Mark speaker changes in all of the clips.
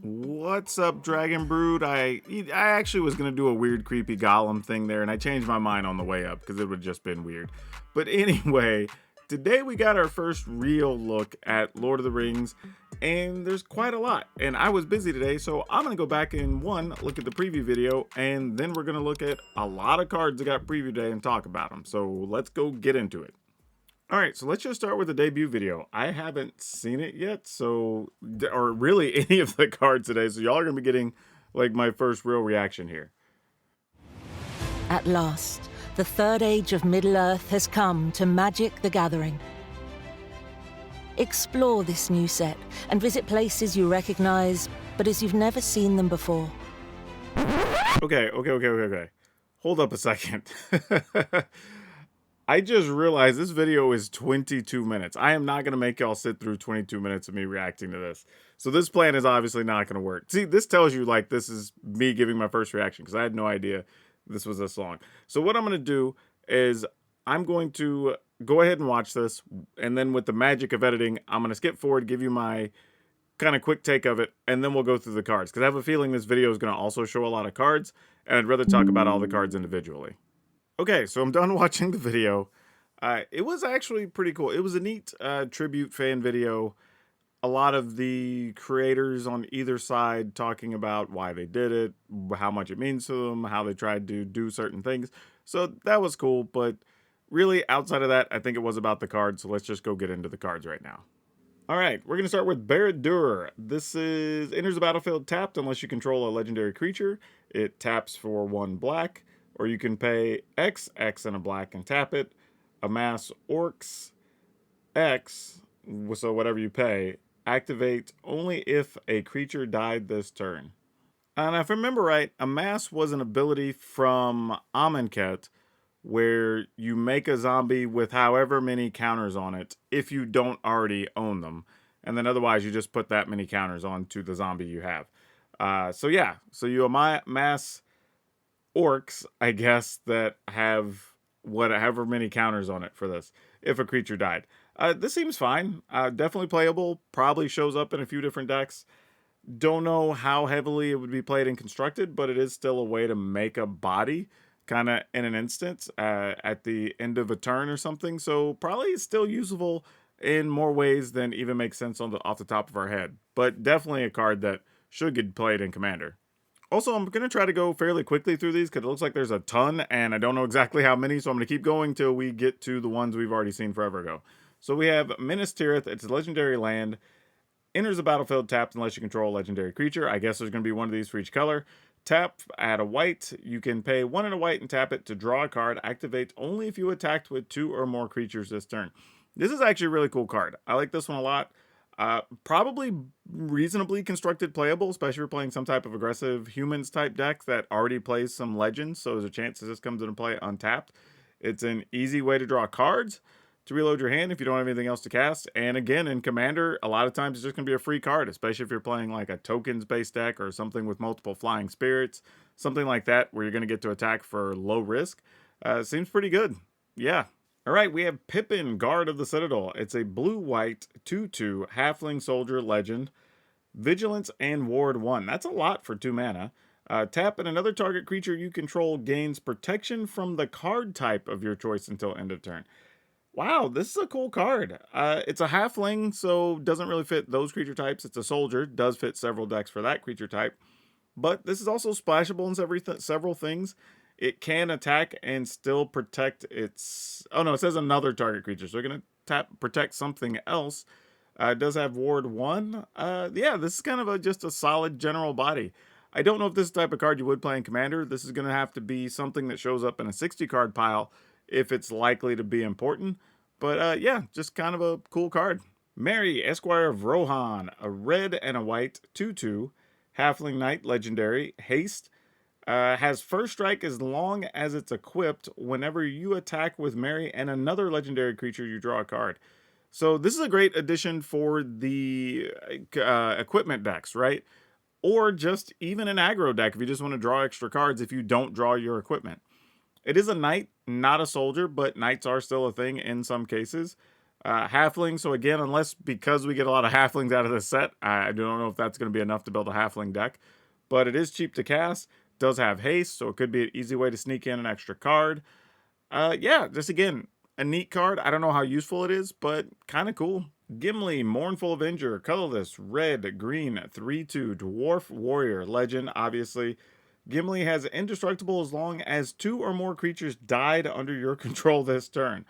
Speaker 1: What's up, Dragon Brood? I actually was going to do a weird, creepy Gollum thing there, and I changed my mind on the way up because it would have just been weird. But anyway, today we got our first real look at Lord of the Rings, and there's quite a lot. And I was busy today, so I'm going to go back and look at the preview video, and then we're going to look at a lot of cards that got preview day and talk about them. So let's go get into it. All right, so let's just start with the debut video. I haven't seen it yet, or really any of the cards today, so y'all are going to be getting, like, my first real reaction here.
Speaker 2: At last, the third age of Middle-earth has come to Magic the Gathering. Explore this new set and visit places you recognize, but as you've never seen them before.
Speaker 1: Okay. Hold up a second. I just realized this video is 22 minutes. I am not going to make y'all sit through 22 minutes of me reacting to this. So this plan is obviously not going to work. See, this tells you, like, this is me giving my first reaction because I had no idea this was this long. So what I'm going to do is I'm going to go ahead and watch this, and then with the magic of editing, I'm going to skip forward, give you my kind of quick take of it, and then we'll go through the cards because I have a feeling this video is going to also show a lot of cards, and I'd rather talk about all the cards individually. Okay, so I'm done watching the video. It was actually pretty cool. It was a neat tribute fan video. A lot of the creators on either side talking about why they did it, how much it means to them, how they tried to do certain things. So that was cool, but really outside of that, I think it was about the cards. So let's just go get into the cards right now. All right, we're going to start with Barad-dûr. This enters the battlefield tapped unless you control a legendary creature. It taps for 1 black. Or you can pay X and a black and tap it. Amass Orcs X, so whatever you pay, activate only if a creature died this turn. And if I remember right, Amass was an ability from Amonkhet where you make a zombie with however many counters on it if you don't already own them. And then otherwise you just put that many counters onto the zombie you have. So you amass orcs, I guess, that have whatever many counters on it for this, if a creature died. This seems fine. Definitely playable. Probably shows up in a few different decks. Don't know how heavily it would be played and constructed, but it is still a way to make a body kind of in an instant at the end of a turn or something. So probably still usable in more ways than even makes sense off the top of our head. But definitely a card that should get played in Commander. Also, I'm going to try to go fairly quickly through these because it looks like there's a ton, and I don't know exactly how many, so I'm going to keep going till we get to the ones we've already seen forever ago. So we have Minas Tirith. It's a legendary land. Enters the battlefield tapped unless you control a legendary creature. I guess there's going to be one of these for each color. Tap, add a white. You can pay 1 and a white and tap it to draw a card. Activate only if you attacked with 2 or more creatures this turn. This is actually a really cool card. I like this one a lot. Probably reasonably constructed playable, especially if you're playing some type of aggressive humans type deck that already plays some legends, so there's a chance that this comes into play untapped. It's an easy way to draw cards, to reload your hand if you don't have anything else to cast, and again, in Commander, a lot of times it's just going to be a free card, especially if you're playing like a tokens-based deck or something with multiple flying spirits, something like that, where you're going to get to attack for low risk. Seems pretty good. Yeah. All right, we have Pippin, Guard of the Citadel. It's a blue-white 2/2 halfling soldier legend. Vigilance and Ward 1. That's a lot for 2 mana. Tap and another target creature you control gains protection from the card type of your choice until end of turn. Wow, this is a cool card. It's a halfling, so doesn't really fit those creature types. It's a soldier, does fit several decks for that creature type. But this is also splashable in several things. It can attack and still protect its... Oh, no, it says another target creature. So we're going to protect something else. It does have Ward 1. Yeah, this is kind of just a solid general body. I don't know if this is the type of card you would play in Commander. This is going to have to be something that shows up in a 60-card pile if it's likely to be important. But yeah, just kind of a cool card. Mary, Esquire of Rohan. A red and a white 2/2. Halfling Knight, legendary. Haste. Has first strike as long as it's equipped. Whenever you attack with Mary and another legendary creature, you draw a card. So this is a great addition for the equipment decks, right? Or just even an aggro deck if you just want to draw extra cards if you don't draw your equipment. It is a knight, not a soldier, but knights are still a thing in some cases. Halfling, so again, because we get a lot of halflings out of this set, I don't know if that's going to be enough to build a halfling deck, but it is cheap to cast, does have haste, so it could be an easy way to sneak in an extra card. Yeah, just again, a neat card. I don't know how useful it is, but kind of cool. Gimli, Mournful Avenger, colorless, red, green, 3/2, Dwarf Warrior, legend, obviously. Gimli has indestructible as long as 2 or more creatures died under your control this turn.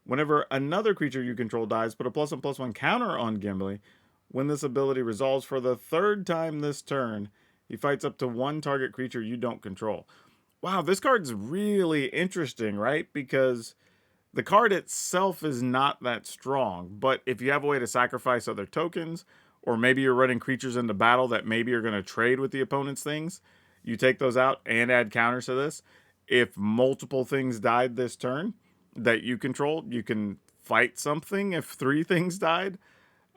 Speaker 1: Whenever another creature you control dies, put a +1/+1 counter on Gimli. When this ability resolves for the 3rd time this turn, he fights up to 1 target creature you don't control. Wow, this card's really interesting, right? Because the card itself is not that strong, but if you have a way to sacrifice other tokens, or maybe you're running creatures into battle that maybe you're going to trade with the opponent's things, you take those out and add counters to this. If multiple things died this turn that you controlled, you can fight something if 3 things died.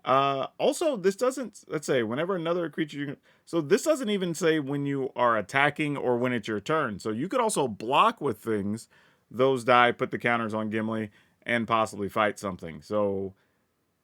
Speaker 1: Also, this doesn't, let's say, whenever another creature, so this doesn't even say when you are attacking or when it's your turn. So you could also block with things, those die, put the counters on Gimli, and possibly fight something. So,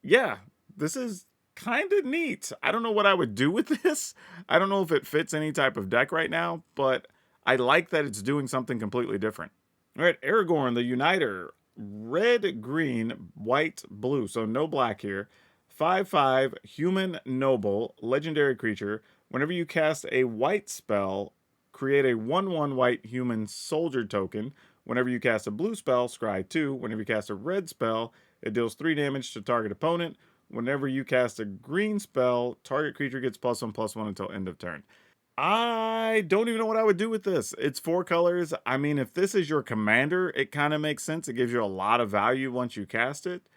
Speaker 1: yeah, this is kind of neat. I don't know what I would do with this. I don't know if it fits any type of deck right now, but I like that it's doing something completely different. All right, Aragorn, the Uniter, red, green, white, blue, so no black here. 5/5, human noble, legendary creature. Whenever you cast a white spell, create a 1/1 white human soldier token. Whenever you cast a blue spell, scry 2. Whenever you cast a red spell, it deals 3 damage to target opponent. Whenever you cast a green spell, target creature gets +1/+1 until end of turn. I don't even know what I would do with this. It's 4 colors. I mean, if this is your commander, it kind of makes sense. It gives you a lot of value once you cast it.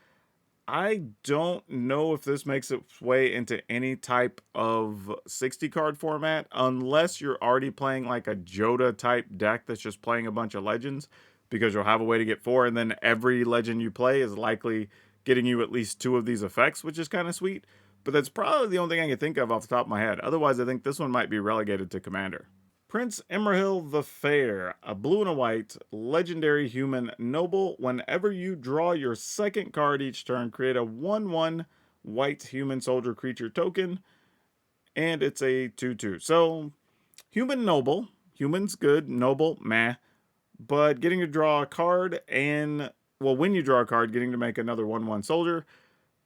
Speaker 1: I don't know if this makes its way into any type of 60 card format unless you're already playing like a Joda type deck that's just playing a bunch of legends, because you'll have a way to get 4, and then every legend you play is likely getting you at least 2 of these effects, which is kind of sweet. But that's probably the only thing I can think of off the top of my head. Otherwise, I think this one might be relegated to Commander. Prince Imrahil the Fair, a blue and a white, legendary human noble. Whenever you draw your 2nd card each turn, create a 1/1 white human soldier creature token, and it's a 2/2. So, human noble, human's good, noble, meh, but getting to draw a card and, well, when you draw a card, getting to make another 1/1 soldier,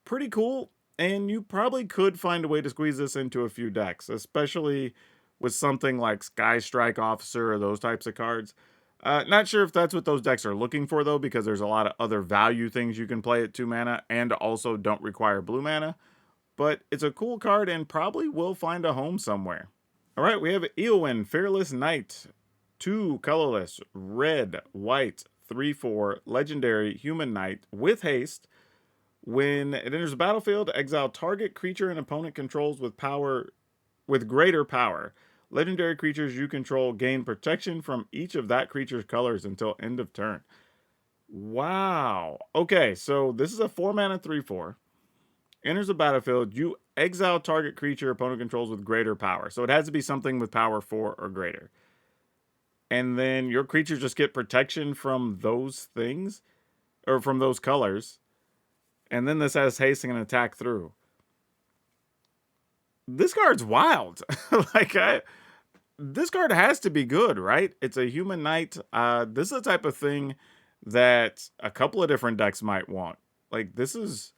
Speaker 1: pretty cool. And you probably could find a way to squeeze this into a few decks, especially with something like Sky Strike Officer or those types of cards. Not sure if that's what those decks are looking for, though, because there's a lot of other value things you can play at 2 mana and also don't require blue mana. But it's a cool card and probably will find a home somewhere. All right, we have Eowyn, Fearless Knight. 2 colorless, red, white, 3/4, legendary human knight with haste. When it enters the battlefield, exile target creature and opponent controls with greater power. Legendary creatures you control gain protection from each of that creature's colors until end of turn. Wow. Okay, so this is a 4 mana 3/4. Enters the battlefield, you exile target creature opponent controls with greater power. So it has to be something with power 4 or greater. And then your creatures just get protection from those things, or from those colors. And then this has haste and attack through. This card's wild. This card has to be good, right? It's a human knight. This is the type of thing that a couple of different decks might want. Like, this is,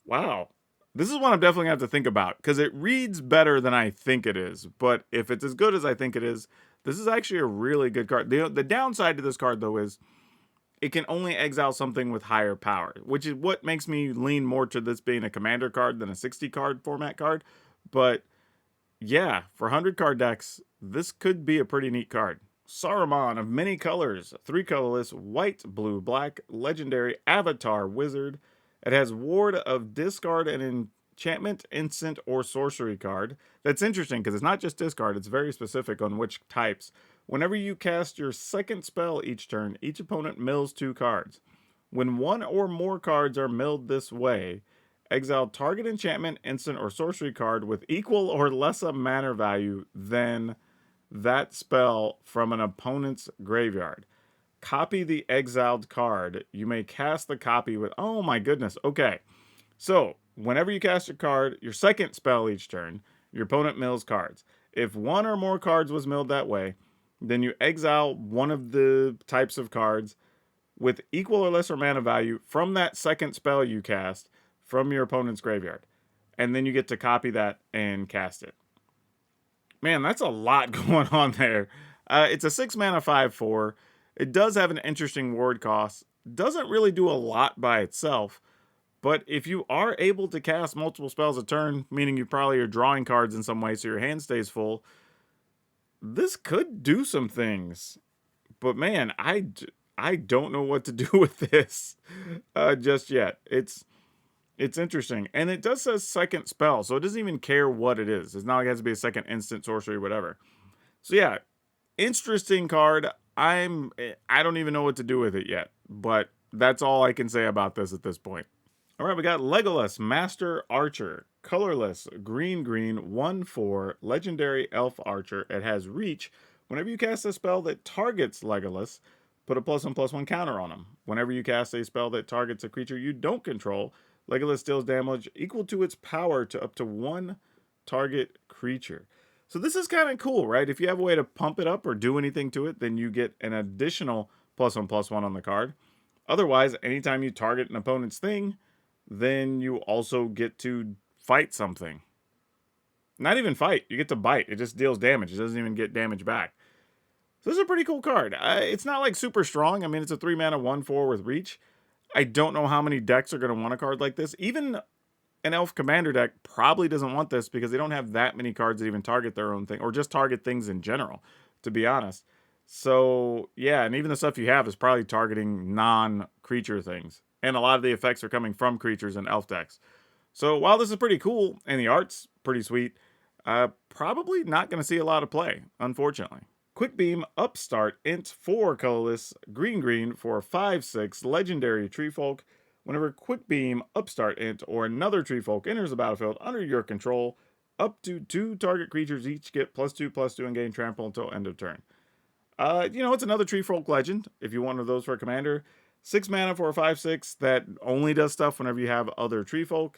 Speaker 1: wow. This is one I'm definitely going to have to think about, because it reads better than I think it is. But if it's as good as I think it is, this is actually a really good card. The downside to this card, though, is it can only exile something with higher power, which is what makes me lean more to this being a commander card than a 60 card format card. But yeah, for 100 card decks, this could be a pretty neat card. Saruman of many colors, 3 colorless, white, blue, black, legendary avatar wizard. It has ward of discard an enchantment, instant, or sorcery card. That's interesting because it's not just discard, it's very specific on which types. Whenever you cast your 2nd spell each turn, each opponent mills 2 cards. When 1 or more cards are milled this way, exile target enchantment, instant, or sorcery card with equal or lesser mana value than that spell from an opponent's graveyard. copy the exiled card. You may cast the copy with... Oh my goodness. Okay. So, whenever you cast a card, your second spell each turn, your opponent mills cards. If one or more cards was milled that way, then you exile one of the types of cards with equal or lesser mana value from that second spell you cast from your opponent's graveyard. And then you get to copy that and cast it. Man, that's a lot going on there. It's a 6 mana 5/4. It does have an interesting ward cost. Doesn't really do a lot by itself. But if you are able to cast multiple spells a turn, meaning you probably are drawing cards in some way so your hand stays full, this could do some things. But man, I don't know what to do with this just yet. It's interesting. And it does say second spell, so it doesn't even care what it is. It's not like it has to be a second instant sorcery, whatever. So yeah, interesting card. I don't even know what to do with it yet. But that's all I can say about this at this point. All right, we got Legolas, Master Archer, colorless, green, 1/4, legendary elf archer. It has reach. Whenever you cast a spell that targets Legolas, put a +1/+1 counter on him. Whenever you cast a spell that targets a creature you don't control, Legolas deals damage equal to its power to up to one target creature. So this is kind of cool, right? If you have a way to pump it up or do anything to it, then you get an additional +1/+1 on the card. Otherwise, anytime you target an opponent's thing, then you also get to fight something. Not even fight. You get to bite. It just deals damage. It doesn't even get damage back. So this is a pretty cool card. It's not like super strong. I mean, it's a 3 mana 1/4 with reach. I don't know how many decks are going to want a card like this. Even an Elf Commander deck probably doesn't want this because they don't have that many cards that even target their own thing or just target things in general, to be honest. So, yeah, and even the stuff you have is probably targeting non-creature things. And a lot of the effects are coming from creatures and elf decks. So while this is pretty cool and the art's pretty sweet, probably not going to see a lot of play, unfortunately. Quick Beam, Upstart, Int, 4 colorless, green for 5/6, legendary Treefolk. Whenever Quick Beam, Upstart, Int, or another Treefolk enters the battlefield under your control, up to 2 target creatures each get +2/+2 and gain trample until end of turn. It's another Treefolk legend, if you want one of those for a commander. 6 mana for a 5/6 that only does stuff whenever you have other Treefolk.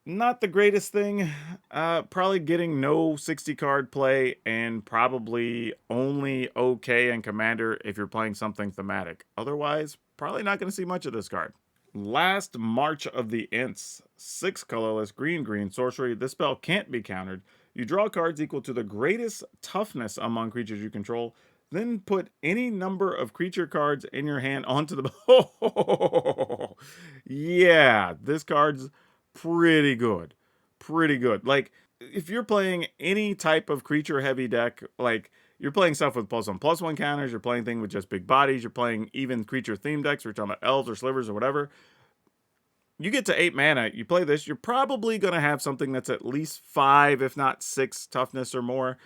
Speaker 1: Not the greatest thing. Probably getting no 60 card play and probably only okay in Commander if you're playing something thematic. Otherwise, probably not going to see much of this card. Last March of the Ints. 6 colorless, green sorcery. This spell can't be countered. You draw cards equal to the greatest toughness among creatures you control. Then put any number of creature cards in your hand onto the... Yeah, this card's pretty good. Pretty good. Like, if you're playing any type of creature-heavy deck, like, you're playing stuff with +1/+1 counters, you're playing things with just big bodies, you're playing even creature-themed decks, we're talking about elves or slivers or whatever, you get to 8 mana, you play this, you're probably going to have something that's at least 5, if not 6 toughness or more.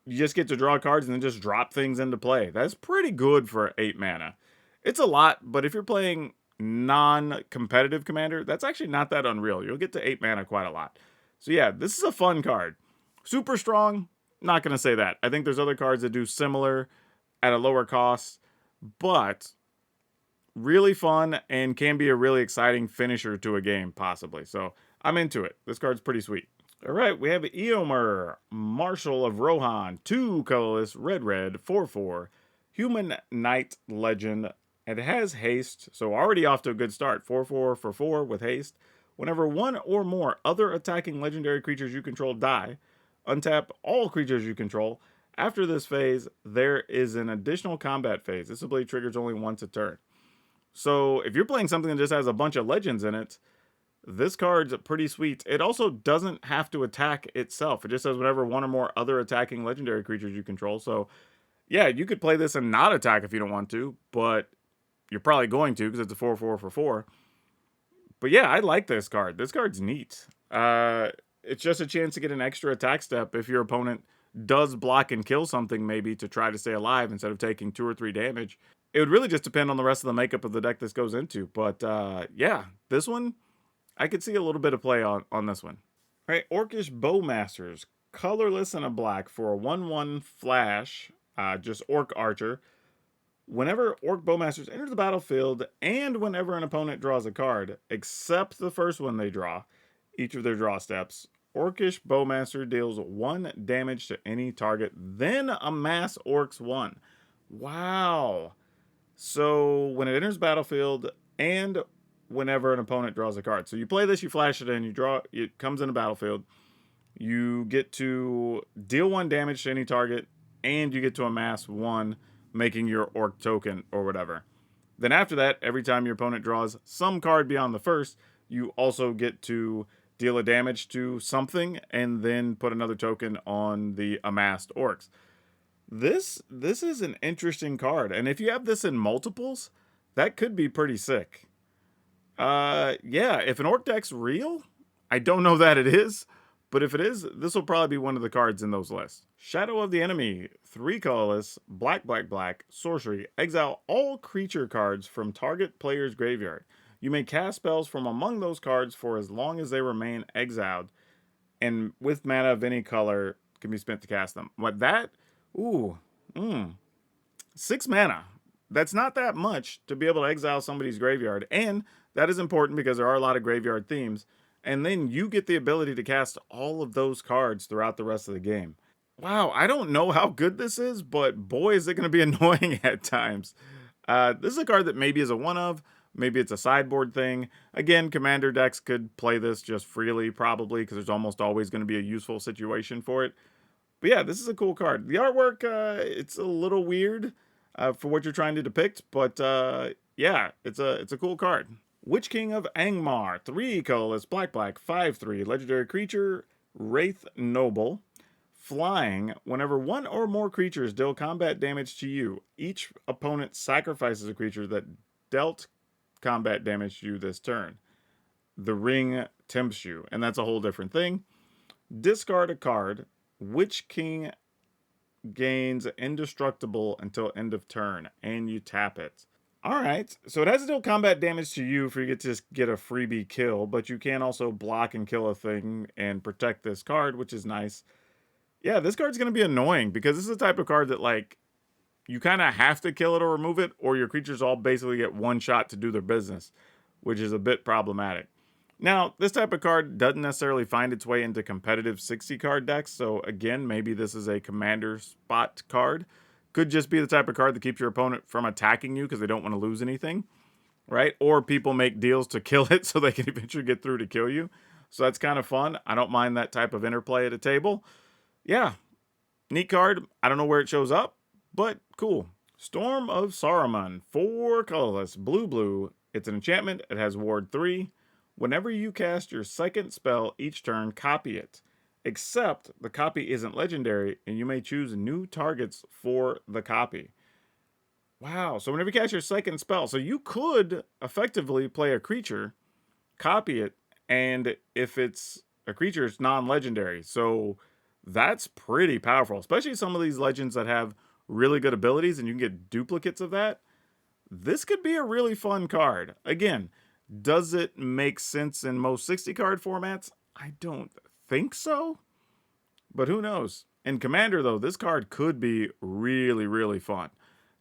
Speaker 1: You just get to draw cards and then just drop things into play. That's pretty good for 8 mana. It's a lot, but if you're playing non-competitive Commander, that's actually not that unreal. You'll get to 8 mana quite a lot. So yeah, this is a fun card. Super strong, not going to say that. I think there's other cards that do similar at a lower cost, but really fun and can be a really exciting finisher to a game, possibly. So I'm into it. This card's pretty sweet. All right, we have Eomer, Marshal of Rohan, 2 colorless, red, 4/4, human knight legend. It has haste, so already off to a good start. 4/4 for 4 with haste. Whenever one or more other attacking legendary creatures you control die, untap all creatures you control. After this phase, there is an additional combat phase. This ability triggers only once a turn. So if you're playing something that just has a bunch of legends in it, this card's pretty sweet. It also doesn't have to attack itself. It just says whenever one or more other attacking legendary creatures you control. So yeah, you could play this and not attack if you don't want to, but you're probably going to because it's a 4/4 for 4. But yeah, I like this card. This card's neat. It's just a chance to get an extra attack step if your opponent does block and kill something maybe to try to stay alive instead of taking 2 or 3 damage. It would really just depend on the rest of the makeup of the deck this goes into. But yeah, this one, I could see a little bit of play on this one. All right, Orcish Bowmasters, colorless and a black for a 1/1 flash, just Orc Archer. Whenever Orc Bowmasters enter the battlefield and whenever an opponent draws a card, except the first one they draw, each of their draw steps, Orcish Bowmaster deals 1 damage to any target, then amass Orcs 1. Wow. So when it enters battlefield and whenever an opponent draws a card. So you play this, you flash it in, you draw, it comes in a battlefield. You get to deal 1 damage to any target, and you get to amass 1, making your Orc token or whatever. Then after that, every time your opponent draws some card beyond the first, you also get to deal a damage to something and then put another token on the amassed Orcs. This is an interesting card, and if you have this in multiples, that could be pretty sick. Yeah, if an Orc deck's real, I don't know that it is, but if it is, this will probably be one of the cards in those lists. Shadow of the Enemy, 3 colorless, black, black, black, sorcery. Exile all creature cards from target player's graveyard. You may cast spells from among those cards for as long as they remain exiled, and with mana of any color can be spent to cast them. What that? Ooh, 6 mana. That's not that much to be able to exile somebody's graveyard, and that is important because there are a lot of graveyard themes. And then you get the ability to cast all of those cards throughout the rest of the game. Wow, I don't know how good this is, but boy, is it going to be annoying at times. This is a card that maybe is a one-of, maybe it's a sideboard thing. Again, commander decks could play this just freely, probably, because there's almost always going to be a useful situation for it. But yeah, this is a cool card. The artwork, it's a little weird for what you're trying to depict, but yeah, it's a cool card. Witch King of Angmar, 3 colorless, black, black, 5/3, legendary creature, Wraith Noble. Flying, whenever 1 or more creatures deal combat damage to you, each opponent sacrifices a creature that dealt combat damage to you this turn. The ring tempts you, and that's a whole different thing. Discard a card. Witch King gains indestructible until end of turn, and you tap it. Alright, so it has to deal combat damage to you for you to just get a freebie kill, but you can also block and kill a thing and protect this card, which is nice. Yeah, this card's going to be annoying because this is the type of card that, like, you kind of have to kill it or remove it, or your creatures all basically get one shot to do their business, which is a bit problematic. Now, this type of card doesn't necessarily find its way into competitive 60-card decks, so again, maybe this is a commander spot card. Could just be the type of card that keeps your opponent from attacking you because they don't want to lose anything, right? Or people make deals to kill it so they can eventually get through to kill you. So that's kind of fun. I don't mind that type of interplay at a table. Yeah, neat card. I don't know where it shows up, but cool. Storm of Saruman, 4 colorless, blue, blue. It's an enchantment. It has ward 3. Whenever you cast your second spell each turn, copy it. Except the copy isn't legendary, and you may choose new targets for the copy. Wow, so whenever you cast your second spell, so you could effectively play a creature, copy it, and if it's a creature, it's non-legendary. So that's pretty powerful, especially some of these legends that have really good abilities and you can get duplicates of that. This could be a really fun card. Again, does it make sense in most 60-card formats? I don't think so, but who knows? In Commander, though, this card could be really, really fun.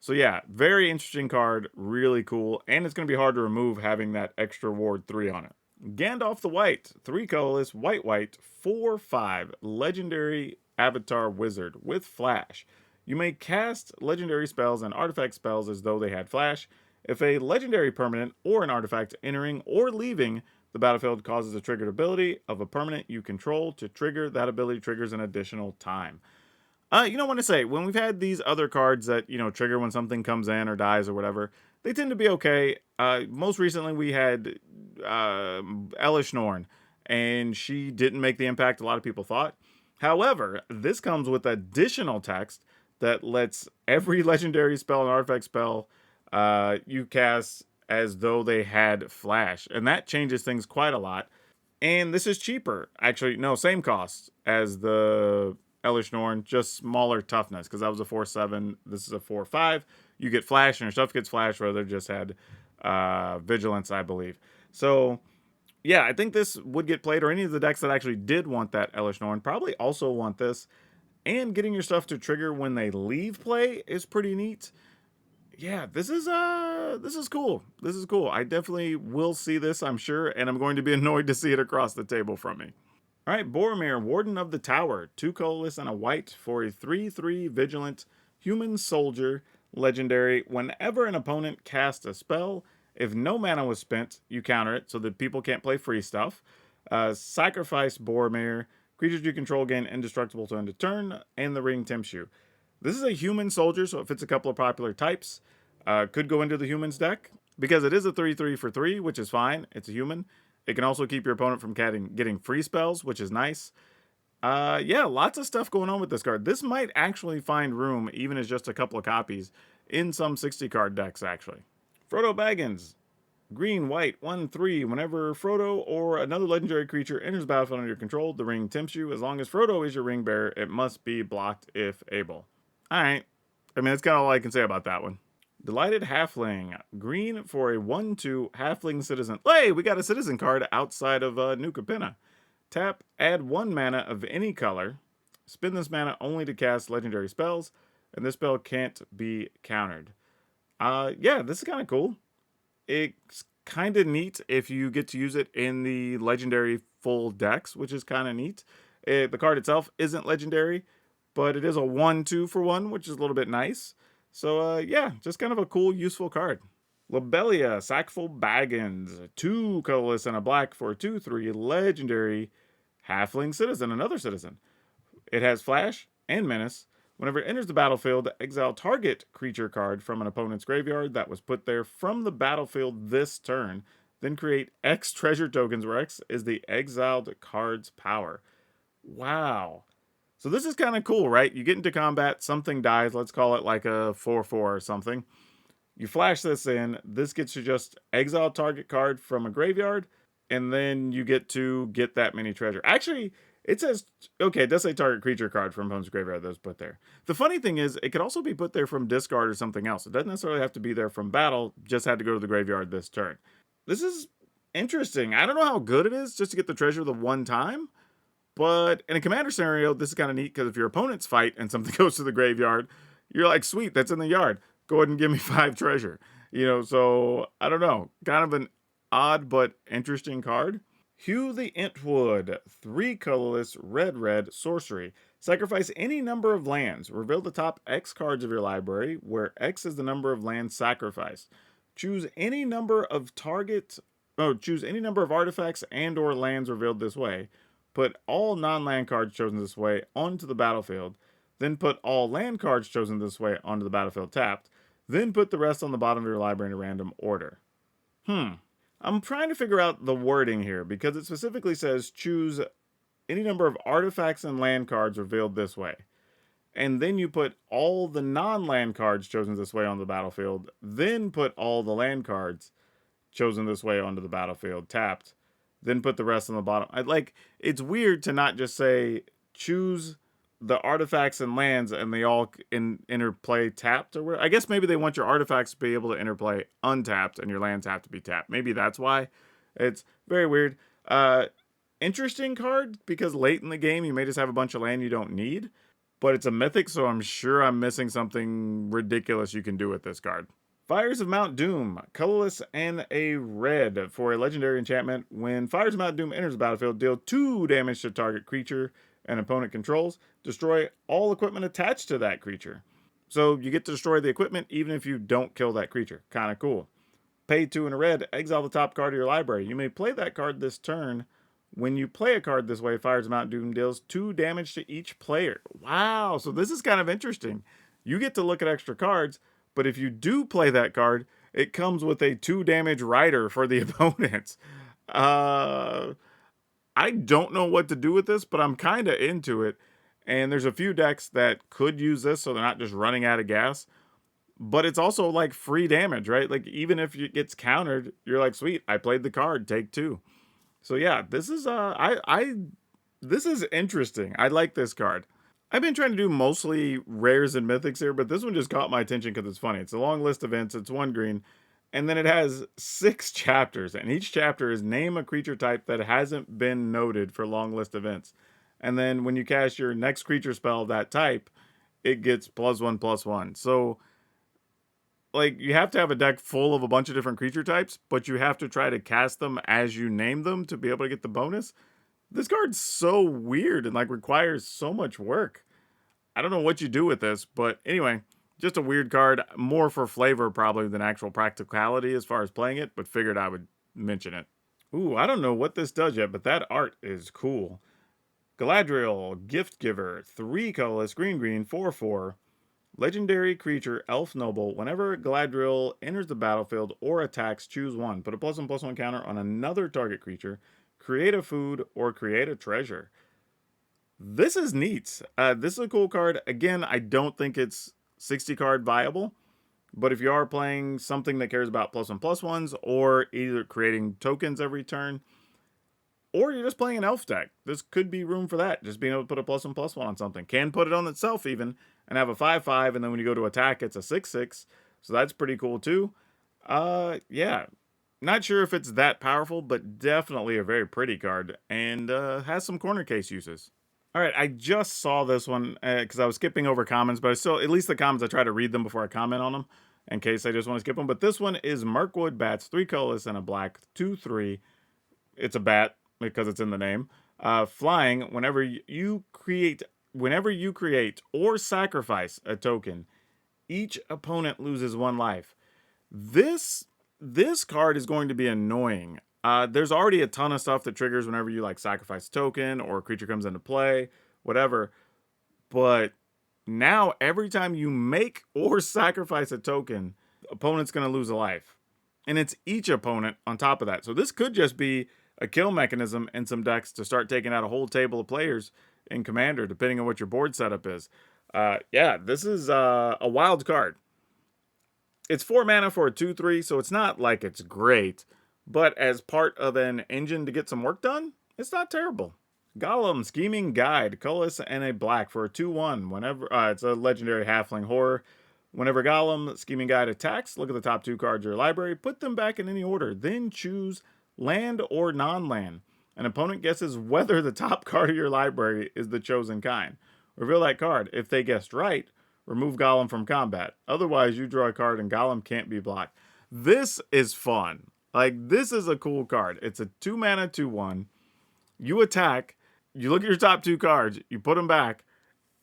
Speaker 1: So yeah, very interesting card, really cool, and it's going to be hard to remove having that extra ward 3 on it. Gandalf the White, 3 colorless, white, white, 4/5, legendary avatar wizard with flash. You may cast legendary spells and artifact spells as though they had flash. If a legendary permanent or an artifact entering or leaving the battlefield causes a triggered ability of a permanent you control to trigger, that ability triggers an additional time. You know what I say, when we've had these other cards that, trigger when something comes in or dies or whatever, they tend to be okay. Most recently we had Elish Norn, and she didn't make the impact a lot of people thought. However, this comes with additional text that lets every legendary spell and artifact spell you cast as though they had flash, and that changes things quite a lot. And this is cheaper. Actually, no, same cost as the Elish Norn, just smaller toughness, because that was a 4/7. This is a 4/5. You get flash, and your stuff gets flash, where they just had vigilance, I believe. So yeah, I think this would get played, or any of the decks that actually did want that Elish Norn probably also want this. And getting your stuff to trigger when they leave play is pretty neat. yeah, this is cool. This is cool. I definitely will see this, I'm sure, and I'm going to be annoyed to see it across the table from me. All right, Boromir, Warden of the Tower, 2 colorless and a white for a 3/3 vigilant human soldier, legendary. Whenever an opponent casts a spell, if no mana was spent, you counter it so that people can't play free stuff. Sacrifice Boromir. Creatures you control gain indestructible to end a turn, and the ring tempts you. This is a human soldier, so it fits a couple of popular types. Could go into the humans deck because it is a 3/3 for 3, which is fine. It's a human. It can also keep your opponent from getting free spells, which is nice. Yeah, lots of stuff going on with this card. This might actually find room, even as just a couple of copies, in some 60 card decks, actually. Frodo Baggins. Green, white, 1/3. Whenever Frodo or another legendary creature enters the battlefield under your control, the ring tempts you. As long as Frodo is your ring bearer, it must be blocked if able. Alright. I mean, that's kind of all I can say about that one. Delighted Halfling. Green for a 1/2 Halfling Citizen. Hey, we got a Citizen card outside of New Capenna. Tap, add 1 mana of any color. Spend this mana only to cast legendary spells, and this spell can't be countered. Yeah, this is kind of cool. It's kind of neat if you get to use it in the legendary full decks, which is kind of neat. The card itself isn't legendary, but it is a 1/2 for 1, which is a little bit nice. So, yeah, just kind of a cool, useful card. Lobelia, Sackful Baggins, 2 colorless and a black for a 2/3 legendary Halfling Citizen, another citizen. It has Flash and Menace. Whenever it enters the battlefield, exile target creature card from an opponent's graveyard that was put there from the battlefield this turn. Then create X treasure tokens, where X is the exiled card's power. Wow. So this is kind of cool, right? You get into combat, something dies, let's call it like a 4/4 or something. You flash this in, this gets you just exile target card from a graveyard, and then you get to get that mini treasure. Actually, it says, okay, it does say target creature card from opponent's graveyard that was put there. The funny thing is, it could also be put there from discard or something else. It doesn't necessarily have to be there from battle, just had to go to the graveyard this turn. This is interesting. I don't know how good it is just to get the treasure the one time, but in a commander scenario, this is kind of neat because if your opponents fight and something goes to the graveyard, you're like, sweet, that's in the yard. Go ahead and give me 5 treasure. So I don't know. Kind of an odd but interesting card. Hugh the Entwood, 3 colorless, red, sorcery. Sacrifice any number of lands. Reveal the top X cards of your library, where X is the number of lands sacrificed. Choose any number of choose any number of artifacts and/or lands revealed this way. Put all non-land cards chosen this way onto the battlefield. Then put all land cards chosen this way onto the battlefield tapped. Then put the rest on the bottom of your library in a random order. I'm trying to figure out the wording here because it specifically says choose any number of artifacts and land cards revealed this way. And then you put all the non-land cards chosen this way on the battlefield. Then put all the land cards chosen this way onto the battlefield tapped. Then put the rest on the bottom. It's weird to not just say choose the artifacts and lands and they all interplay tapped or whatever. I guess maybe they want your artifacts to be able to interplay untapped and your lands have to be tapped. Maybe that's why. It's very weird. Interesting card because late in the game you may just have a bunch of land you don't need, but it's a mythic, so I'm sure I'm missing something ridiculous you can do with this card. Fires of Mount Doom, colorless and a red for a legendary enchantment. When Fires of Mount Doom enters the battlefield, deal 2 damage to target creature an opponent controls. Destroy all equipment attached to that creature. So you get to destroy the equipment even if you don't kill that creature. Kind of cool. Pay 2 in a red, exile the top card of your library. You may play that card this turn. When you play a card this way, Fires of Mount Doom deals 2 damage to each player. Wow, so this is kind of interesting. You get to look at extra cards, but if you do play that card, it comes with a 2 damage rider for the opponents. I don't know what to do with this, but I'm kind of into it. And there's a few decks that could use this so they're not just running out of gas. But it's also like free damage, right? Like even if it gets countered, you're like, sweet, I played the card, take 2. So yeah, this is this is interesting. I like this card. I've been trying to do mostly rares and mythics here, but this one just caught my attention because it's funny. It's a long list of events. It's 1 green. And then it has 6 chapters, and each chapter is name a creature type that hasn't been noted for long list events. And then when you cast your next creature spell of that type, it gets +1/+1. So like, you have to have a deck full of a bunch of different creature types, but you have to try to cast them as you name them to be able to get the bonus. This card's so weird and, like, requires so much work. I don't know what you do with this, but anyway, just a weird card. More for flavor probably than actual practicality as far as playing it, but figured I would mention it. Ooh, I don't know what this does yet, but that art is cool. Galadriel, Gift Giver, 3 colorless, green, 4/4. Legendary creature, Elf Noble. Whenever Galadriel enters the battlefield or attacks, choose one. Put a +1/+1 counter on another target creature. Create a food or create a treasure. This is neat. This is a cool card. Again, I don't think it's 60 card viable. But if you are playing something that cares about +1/+1s or either creating tokens every turn, or you're just playing an elf deck, this could be room for that. Just being able to put a +1/+1 on something. Can put it on itself even and have a 5/5, and then when you go to attack, it's a 6/6. So that's pretty cool too. Yeah. Not sure if it's that powerful, but definitely a very pretty card and has some corner case uses. All right, I just saw this one because I was skipping over comments, but I still, at least the comments, I try to read them before I comment on them in case I just want to skip them. But this one is Mirkwood Bats, 3 colorless and a black, 2/3. It's a bat because it's in the name. Flying, whenever you create or sacrifice a token, each opponent loses 1 life. This card is going to be annoying. There's already a ton of stuff that triggers whenever you like sacrifice a token or a creature comes into play, whatever. But now every time you make or sacrifice a token, the opponent's going to lose a life. And it's each opponent on top of that. So this could just be a kill mechanism in some decks to start taking out a whole table of players in Commander, depending on what your board setup is. Yeah, this is a wild card. It's 4 mana for a 2/3, so it's not like it's great. But as part of an engine to get some work done, it's not terrible. Gollum, Scheming Guide, colorless and a black for a 2/1. Whenever it's a legendary halfling horror. Whenever Gollum, Scheming Guide attacks, look at the top 2 cards of your library, put them back in any order, then choose land or non-land. An opponent guesses whether the top card of your library is the chosen kind. Reveal that card. If they guessed right, remove Gollum from combat. Otherwise, you draw a card and Gollum can't be blocked. This is fun. Like, this is a cool card. It's a 2 mana 2/1. You attack, you look at your top 2 cards, you put them back,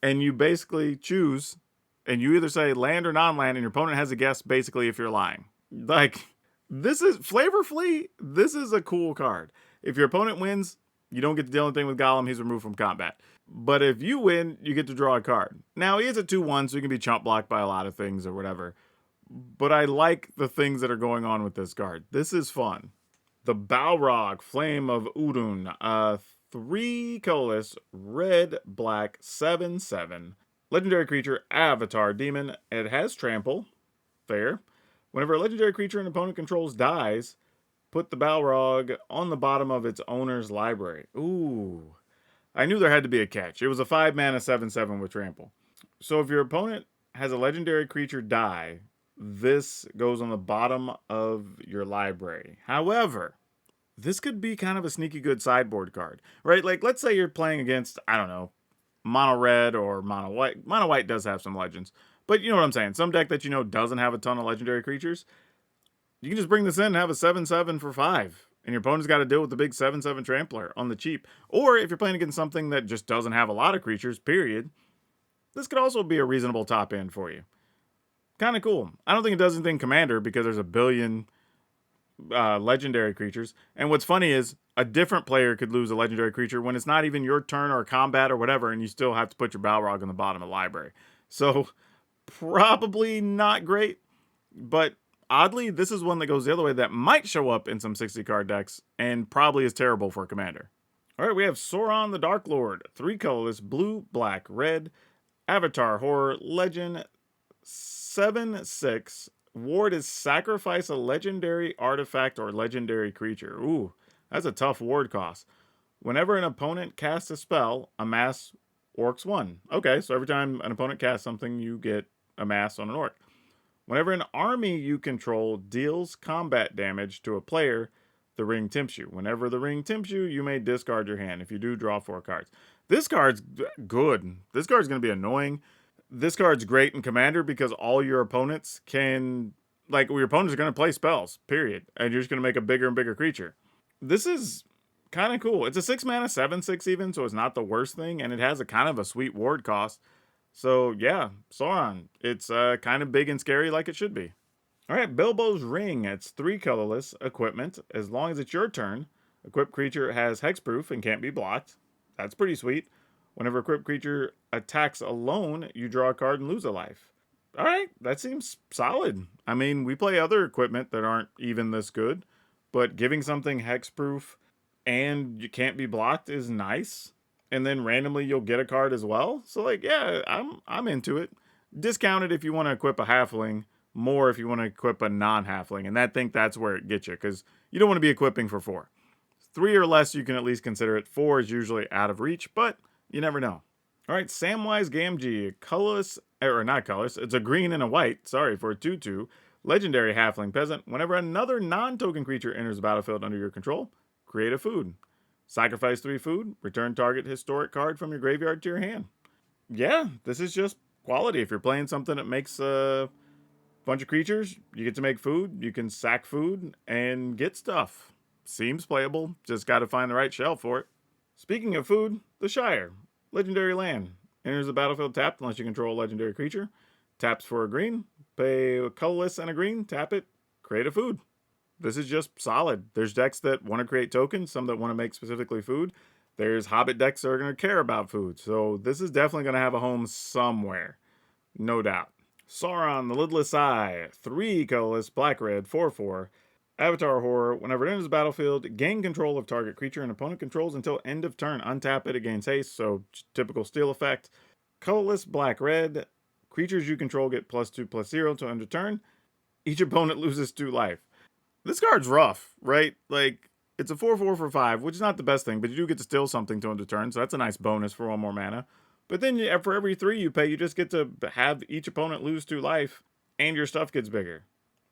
Speaker 1: and you basically choose, and you either say land or non-land, and your opponent has a guess basically if you're lying. Like, this is flavorfully, this is a cool card. If your opponent wins, you don't get to deal anything with Gollum, he's removed from combat. But if you win, you get to draw a card. Now, he is a 2/1, so he can be chump blocked by a lot of things or whatever. But I like the things that are going on with this card. This is fun. The Balrog, Flame of Udun, 3 colorless, red, black, 7/7. Legendary creature, Avatar Demon. It has trample. Fair. Whenever a legendary creature an opponent controls dies, put the Balrog on the bottom of its owner's library. Ooh. I knew there had to be a catch. It was a 5 mana 7/7 with trample. So if your opponent has a legendary creature die, this goes on the bottom of your library. However, this could be kind of a sneaky good sideboard card, right? Like, let's say you're playing against, I don't know, mono red or mono white. Mono white does have some legends, but you know what I'm saying. Some deck that you know doesn't have a ton of legendary creatures. You can just bring this in and have a 7/7 for 5. And your opponent's got to deal with the big 7/7 trampler on the cheap. Or if you're playing against something that just doesn't have a lot of creatures, period, this could also be a reasonable top end for you. Kind of cool. I don't think it does anything Commander because there's a billion legendary creatures. And what's funny is a different player could lose a legendary creature when it's not even your turn or combat or whatever, and you still have to put your Balrog on the bottom of the library. So probably not great, but oddly, this is one that goes the other way that might show up in some 60 card decks and probably is terrible for Commander. All right, we have Sauron the Dark Lord, 3 colorless, blue, black, red, Avatar Horror, Legend, 7/6. Ward is sacrifice a legendary artifact or legendary creature. Ooh, that's a tough ward cost. Whenever an opponent casts a spell, amass orcs 1. Okay, so every time an opponent casts something, you get amass on an orc. Whenever an army you control deals combat damage to a player, the ring tempts you. Whenever the ring tempts you, you may discard your hand. If you do, draw 4 cards. This card's good. This card's going to be annoying. This card's great in Commander because all your opponents can, like, your opponents are going to play spells, period. And you're just going to make a bigger and bigger creature. This is kind of cool. It's a 6 mana, 7/6 even, so it's not the worst thing. And it has a kind of a sweet ward cost. So, yeah, Sauron. It's kind of big and scary like it should be. All right, Bilbo's Ring. It's 3 colorless equipment. As long as it's your turn, equipped creature has hexproof and can't be blocked. That's pretty sweet. Whenever equipped creature attacks alone, you draw a card and lose a life. All right, that seems solid. I mean, we play other equipment that aren't even this good, but giving something hexproof and you can't be blocked is nice. And then randomly you'll get a card as well. So like, yeah, I'm into it. Discount it if you want to equip a halfling, more if you want to equip a non-halfling, and I think that's where it gets you, because you don't want to be equipping for 4. 3 or less you can at least consider it. 4 is usually out of reach, but you never know. All right, Samwise Gamgee, colorless, or not colorless, it's a green and a white, sorry, for a 2/2, legendary halfling peasant. Whenever another non-token creature enters the battlefield under your control, create a food. Sacrifice 3 food, return target historic card from your graveyard to your hand. Yeah, this is just quality. If you're playing something that makes a bunch of creatures, you get to make food, you can sack food, and get stuff. Seems playable, just got to find the right shelf for it. Speaking of food, the Shire. Legendary land. Enters the battlefield tapped unless you control a legendary creature. Taps for a green. Pay a colorless and a green. Tap it. Create a food. This is just solid. There's decks that want to create tokens, some that want to make specifically food. There's Hobbit decks that are going to care about food. So this is definitely going to have a home somewhere. No doubt. Sauron, the Lidless Eye. 3 colorless, black-red, 4/4. Avatar Horror. Whenever it enters the battlefield, gain control of target creature and opponent controls until end of turn. Untap it, it gains haste, so typical steal effect. Colorless, black-red. Creatures you control get +2/+0 to end of turn. Each opponent loses 2 life. This card's rough, right? Like, it's a 4/4 for 5, which is not the best thing, but you do get to steal something to end of turn, so that's a nice bonus for 1 more mana. But then for every 3 you pay, you just get to have each opponent lose 2 life, and your stuff gets bigger.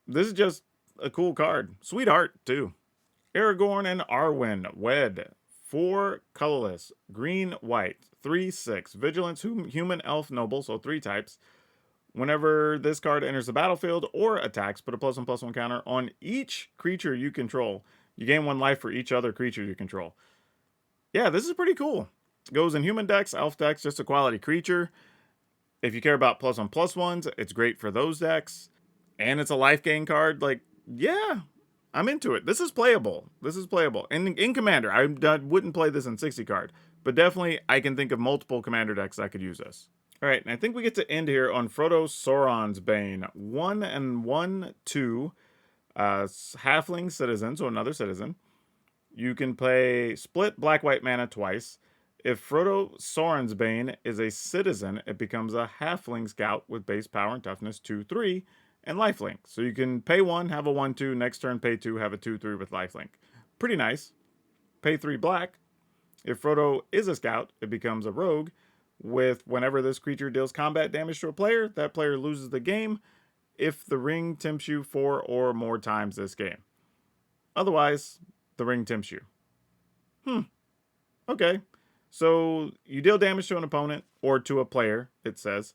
Speaker 1: This is just a cool card. Sweet art, too. Aragorn and Arwen, Wed. 4 colorless, green, white, 3/6. Vigilance, human, elf, noble, so 3 types. Whenever this card enters the battlefield or attacks, put a +1/+1 counter on each creature you control. You gain 1 life for each other creature you control. Yeah, this is pretty cool. It goes in human decks, elf decks, just a quality creature. If you care about +1/+1s, it's great for those decks. And it's a life gain card. Like, yeah, I'm into it. This is playable. This is playable. And in Commander, I wouldn't play this in 60 card. But definitely, I can think of multiple Commander decks that could use this. All right, and I think we get to end here on Frodo Sauron's Bane. 1 and 1, 2. Halfling citizen, so another citizen. You can play split black-white mana twice. If Frodo Sauron's Bane is a citizen, it becomes a halfling scout with base power and toughness 2/3 and lifelink. So you can pay 1, have a 1/2, next turn pay 2, have a 2/3 with lifelink. Pretty nice. Pay 3 black. If Frodo is a scout, it becomes a rogue with whenever this creature deals combat damage to a player, that player loses the game if the ring tempts you 4 or more times this game. Otherwise, the ring tempts you. Okay. So you deal damage to an opponent or to a player, it says,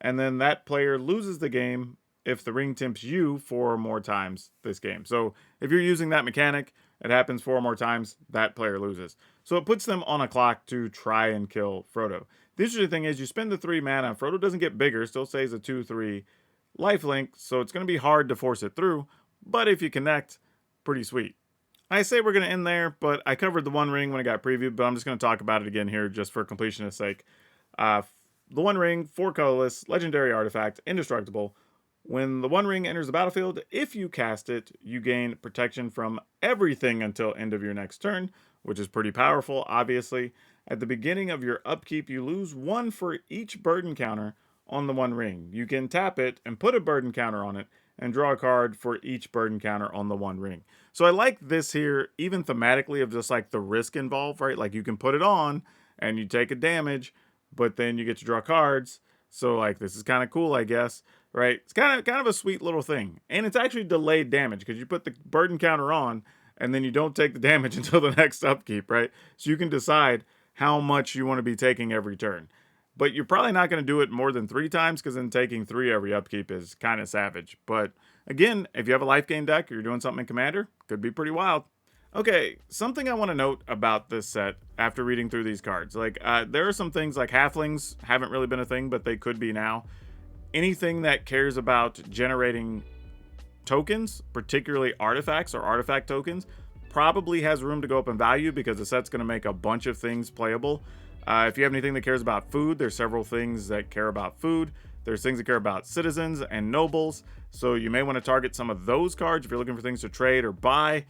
Speaker 1: and then that player loses the game if the ring tempts you 4 or more times this game. So if you're using that mechanic, it happens 4 or more times, that player loses. So it puts them on a clock to try and kill Frodo. The interesting thing is you spend the 3 mana, Frodo doesn't get bigger, still stays a 2/3 lifelink, so it's going to be hard to force it through, but if you connect, pretty sweet. I say we're going to end there, but I covered the One Ring when I got previewed, but I'm just going to talk about it again here just for completionist sake. The One Ring, 4 colorless, legendary artifact, indestructible. When the One Ring enters the battlefield, if you cast it, you gain protection from everything until end of your next turn, which is pretty powerful, obviously. At the beginning of your upkeep, you lose 1 for each burden counter on the One Ring. You can tap it and put a burden counter on it and draw a card for each burden counter on the One Ring. So I like this here, even thematically, of just like the risk involved, right? Like you can put it on and you take a damage, but then you get to draw cards. So like this is kind of cool, I guess, right? It's kind of a sweet little thing. And it's actually delayed damage because you put the burden counter on and then you don't take the damage until the next upkeep, right? So you can decide how much you want to be taking every turn. but you're probably not going to do it more than 3 times, because then taking 3 every upkeep is kind of savage. But again, if you have a life gain deck or you're doing something in Commander, could be pretty wild. Okay, something I want to note about this set after reading through these cards. Like, there are some things like halflings haven't really been a thing, but they could be now. Anything that cares about generating tokens, particularly artifacts or artifact tokens, probably has room to go up in value, because the set's going to make a bunch of things playable. If you have anything that cares about food, there's several things that care about food. There's things that care about citizens and nobles, so you may want to target some of those cards if you're looking for things to trade or buy.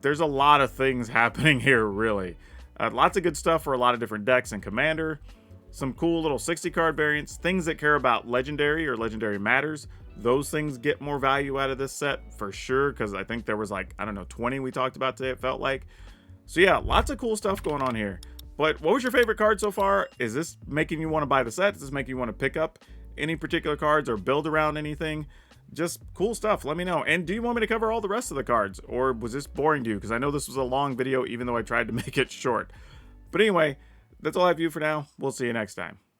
Speaker 1: There's a lot of things happening here, really. Lots of good stuff for a lot of different decks and Commander. Some cool little 60 card variants. Things that care about legendary or legendary matters. Those things get more value out of this set for sure, because I think there was like, I don't know, 20 we talked about today, it felt like. So yeah, lots of cool stuff going on here. But what was your favorite card so far? Is this making you want to buy the set? Does this make you want to pick up any particular cards or build around anything? Just cool stuff. Let me know. And do you want me to cover all the rest of the cards, or was this boring to you? Because I know this was a long video, even though I tried to make it short. But anyway, that's all I have for you for now. We'll see you next time.